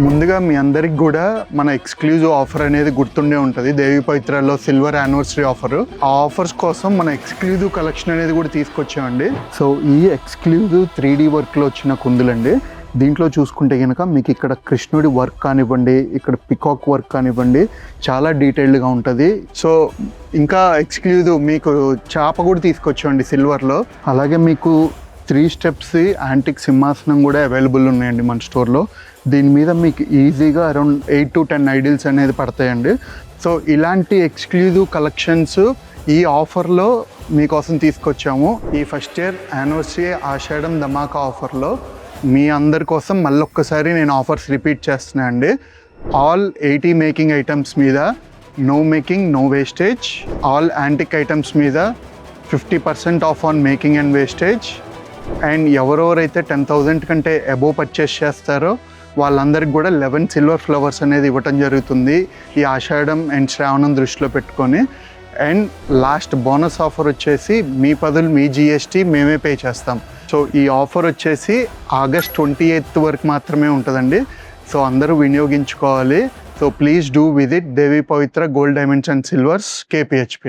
ముందుగా మీ అందరికి కూడా మన ఎక్స్క్లూజివ్ ఆఫర్ అనేది గుర్తుండే ఉంటుంది. దేవి పవిత్రలో సిల్వర్ యానివర్సరీ ఆఫర్. ఆ ఆఫర్స్ కోసం మన ఎక్స్క్లూజివ్ కలెక్షన్ అనేది కూడా తీసుకొచ్చామండి. సో ఈ ఎక్స్క్లూజివ్ 3D వర్క్లో వచ్చిన కుందులండి. దీంట్లో చూసుకుంటే కనుక మీకు ఇక్కడ కృష్ణుడి వర్క్ కానివ్వండి, ఇక్కడ పికాక్ వర్క్ కానివ్వండి, చాలా డీటెయిల్డ్గా ఉంటుంది. సో ఇంకా ఎక్స్క్లూజివ్ మీకు చాప కూడా తీసుకొచ్చామండి సిల్వర్లో. అలాగే మీకు 3 స్టెప్స్ యాంటిక్ సింహాసనం కూడా అవైలబుల్ ఉన్నాయండి మన స్టోర్లో. దీని మీద మీకు ఈజీగా అరౌండ్ 8 to 10 ఐడిల్స్ అనేది పడతాయండి. సో ఇలాంటి ఎక్స్క్లూజివ్ కలెక్షన్స్ ఈ ఆఫర్లో మీకోసం తీసుకొచ్చాము. ఈ ఫస్ట్ ఇయర్ యానివర్సరీ ఆషాఢం ధమాకా ఆఫర్లో మీ అందరి కోసం మళ్ళొక్కసారి నేను ఆఫర్స్ రిపీట్ చేస్తున్నా అండి. ఆల్ 80 మేకింగ్ ఐటమ్స్ మీద no making no wastage. All antique items మీద 50% off on making and wastage. And ఎవరెవరైతే 10,000 కంటే అబోవ్ పర్చేస్ చేస్తారో వాళ్ళందరికి కూడా 11 సిల్వర్ ఫ్లవర్స్ అనేది ఇవ్వటం జరుగుతుంది ఈ ఆషాఢం అండ్ శ్రావణం దృష్టిలో పెట్టుకొని. అండ్ లాస్ట్ బోనస్ ఆఫర్ వచ్చేసి మీ బదులు మీ GST మేమే పే చేస్తాం. సో ఈ ఆఫర్ వచ్చేసి August 28th వరకు మాత్రమే ఉంటుందండి. సో అందరూ వినియోగించుకోవాలి. So please do visit Devi Pavitra gold diamonds and silvers KPHP.